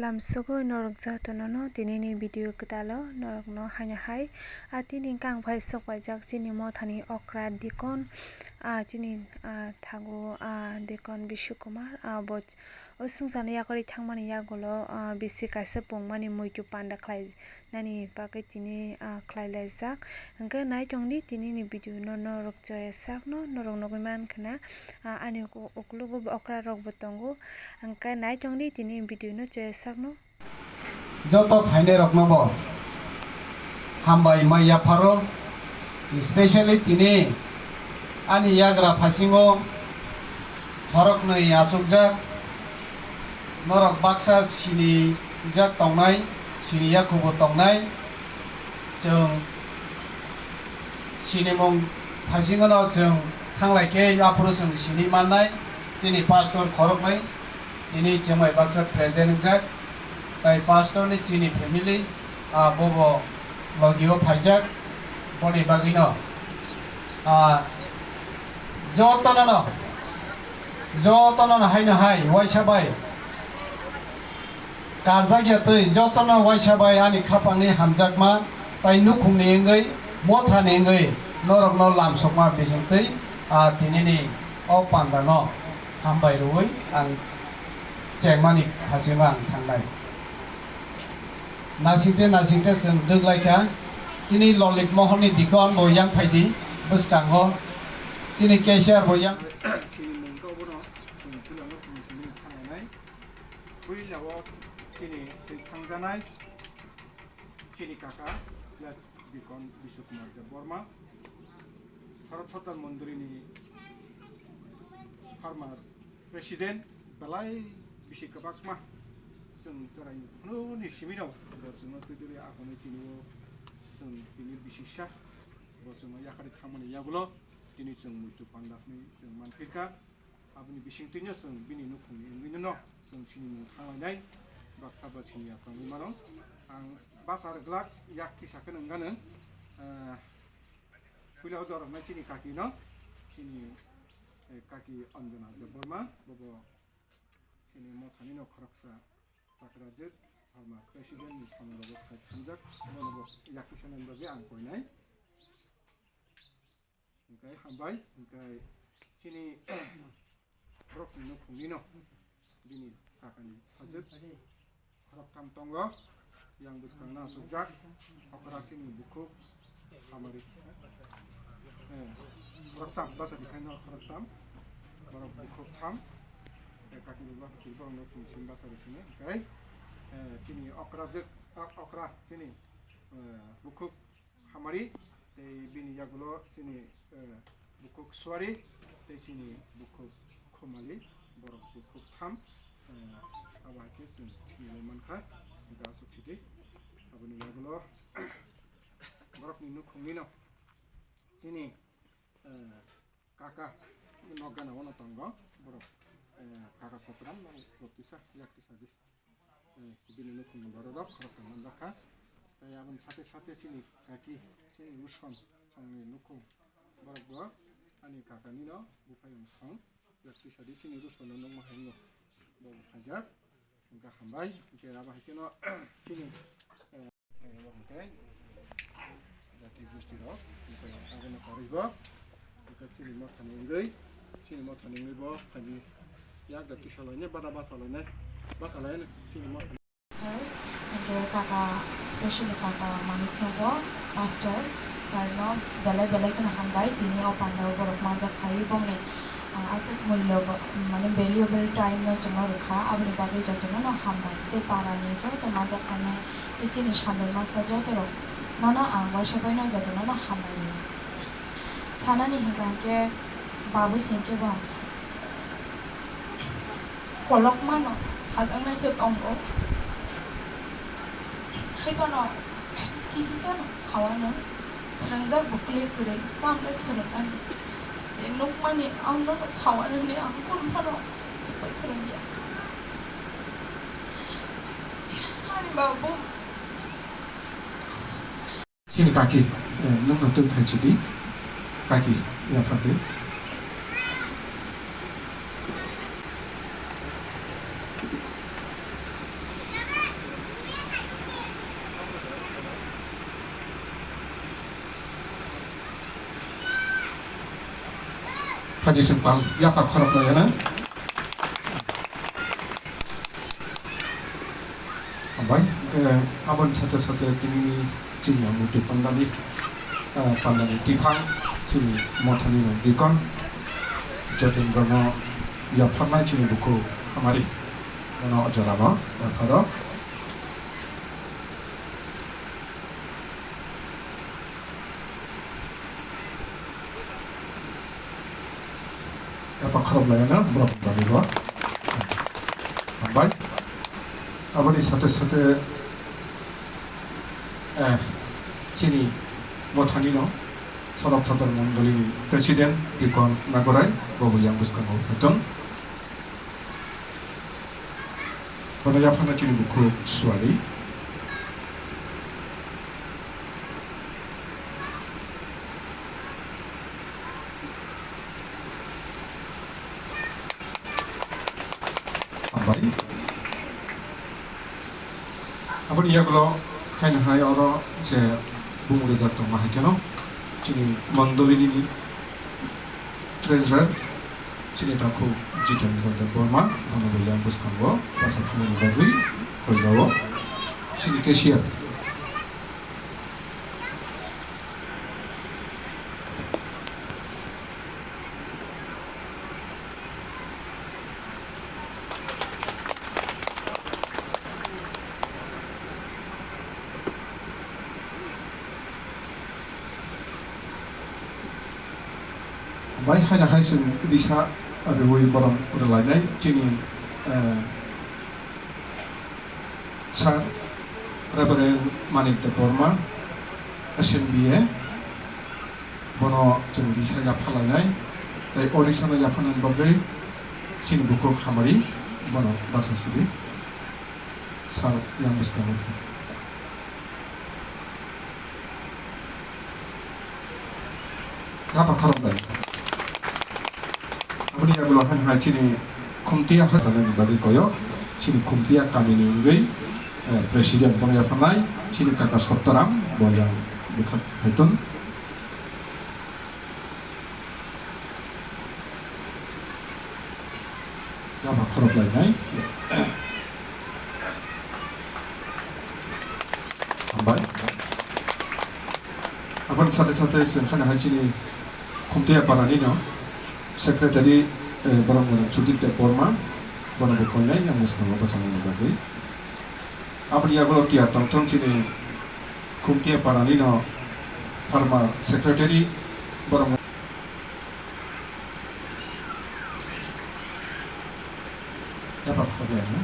lamsugo norok jatono tinini video ketalo norok no hanya hai atini kang phai sokpai jak chini mothani okra dikon chini thago dikon Bishukumar bo swngchar yakari thangmani yagulo bisi kaisa pungmani muito panda khlai nani bagai tini khlailajak hingke naitongni tinini video no norok joyasak no norok nogui mankha ani uklugo okra rok bo tongo hingke naitongni tini video no joyasak no joto phaine rok no bo hambai maya pharo especially tini ani yagra phasingo khorok nei asukjak norok baksa sini jak tongnai sini yakubo tongnai jong sini mong phasingo no jong khanglai apro jong sini mannai sini pastor khorok nai ini jomai baksa present jak tai pastor ni chini family bobo logio phaijak boni bagino jotono haino hai waisabai karjagya tui jotono waisabai ani khapangni hamjakma tai nukhungni engei mothani engei norok no lamsokma bisingtui tinini o panda no hambai rui ang chengmani phasima thanglai nasingte sing duglaika sini lolik mohoni dikon bo yang phaidi bustango sini kesar bo yang sini mungko bono tulangno sini thanganai builawo sini thangjanai sini kaka ya dikon Bishukumar Borma Saraswati Mandrini farmer president balai Bishukumar जों जरायनो खुनु निसिमिनाव जोङो गोदोनि आखुनि दिनै जों बिनि बिसिसा जोङो याखारि खामानि याबुल' दिनै जों muito panda-नि जों मानफैखा आबुनि बिसिंथिनो जों बिनि नुखुंनि इंगिनो जों सिनि थांलायनाय बाक्सा बासिनि आखानि मानो आं बासार ग्लाक याकि साखोन ओंगानो फैलाव जरनाय सिनि काकि न सिनि काकि अन्जना बोरमा बबो सिनि मथानि न खरकसा Sakrajit sama presiden di sana logo kanjak logo yakisan logo angkoinai ingkai hambai ingkai sini rok no khungino dini kakani sajit rok tam tongo yang buskangna sujak okra sini buku hamari rok tam bahasa dikaino rok tam buku tam kaki lubang silbang no fungsi bahasa di sini, okay? Sini okra sini buku hamari, di bini yagulo sini buku suari, di sini buku komali, borok buku ham, awal ke sini lemanka, kita asuk sini, abuni yagulo borok ninu kumino, sini kakak nogana wana tangga, borok kakak sopran lokisa yakisa dis bini nukhung barodok khorok mandaka tai abon sate sini kaki sini ushon sangni nukhung borok bo ani kakani no bufayong song yakisa dis sini ushon no mahengno bo hajar singka hambai ke aba hikeno sini okay jati gusti ro bufayong agena paribo sini mothani ngei sini mothani ngei bo kami yak da tisalanya pada masalahnya sini mau Oke kakak especially kakak manitnogo master sarno belai kena hambai tini opanda borok majak khai bongne asuk mulyo mane valuable time no jono rukha abni bagai jotono no hambai te parani jo to majak kane ichini shandal masa jotero nono angwa sabai no jotono no hambai sanani hingake babu singke ba kwlangmani hadangna te tonggo haibano kisisano sawano srangjak bukle kure tamle srangan je nokmani angno sawano ne angkon pharo sipa srangya hani babu sini kaki nunggu tuh terjadi kaki ya Fadil Tadi sempal yakar korok layana. Baik, abon satu-satu kini cina muito panda ni tifang cini mothani no dikon jotin brono ya pharmai cini buku kamari brono ajalama karo apa kharap layana berapa bagi gua baik aboni satu-satu Chini Mothani no Sarap Sardar Mondoli Presiden Dikon Nagorai Bobo yang buskan mau fatong pada yapana Chini buku suali ambai aboni yagulo hain hai oro je bumure jatto maha keno chini mandobini treasurer chini taku jitan gonda borma ono yang buskango pasal kamu badui koilawo chini cashier baik hanya hasil bisa ada woi barang udah lainnya cini sa represent manik de forma SNBA bono cini bisa yapal lainnya tapi original yapanan bagai cini buku kamari bono bahasa sini sa yang besar apa karam lain Aboni yagulo han chini kumtia hasalan bagi koyo chini kumtia kami ninggai presiden bono yafanai chini kakak sotaram boyang dekat hetun apa korop lainnya ambai abon sate-sate han chini kumtia paranino Sekretari barang-barang cuti de forma bono bukonnya yang muskan lo pasang lagi. Apa dia kalau kia tong sini kumtia paranino farma sekretari barang dapat kerjanya.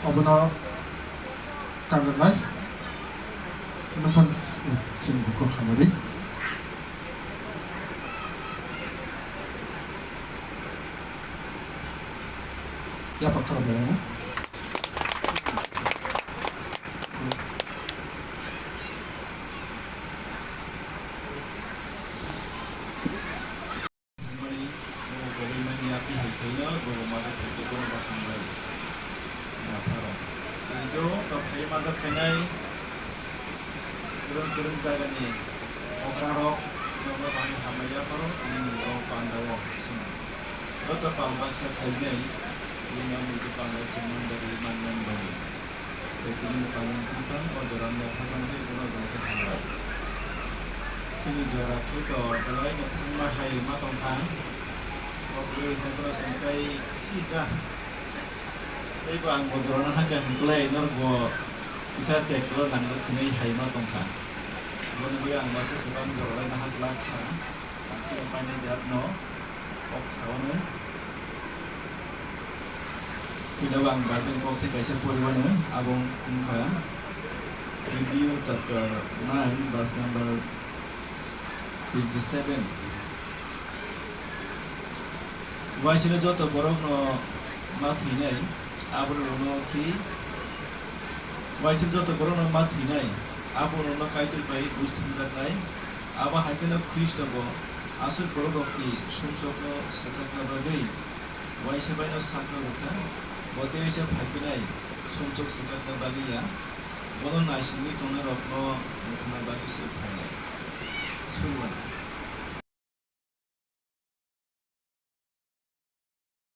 Abona kangen lagi. Kenapa sini buku kamari? Ya apa kabarnya? Kurang jaga ni, Okrakuk, nama bani hamaya karo, ini panda wo semua. Rata bangsa kaya ini yang itu panda semua dari mana bani. Jadi ini paling penting, wajarnya paling penting guna guna terhadap. Sini jarak kita, kalau ini pernah hai matang kan, waktu itu terus sampai sisa. Tapi bang wajarnya hanya mulai norgo bisa teklo nanggut sini hai matang kan. Boleh yang masuk ke dalam jalan nahan laksa, tapi apa ini jatno, oksawan, tidak bang bagian kau tidak bisa pulih abang muka, video chapter 9 verse number 37. Wajib jodoh borong no mati nai, abang no ki, wajib jodoh borong no mati nai. Abu nono kaitul bai bustin katai, aba hakena Krishna bo, asal borokki sumsokno sakatna bagai, waisa bai no sakna luka, bote waisa hakenai sumsok sakatna bagia, bono naisingui tongna rokno nongthangna bagui se phainai. Surman.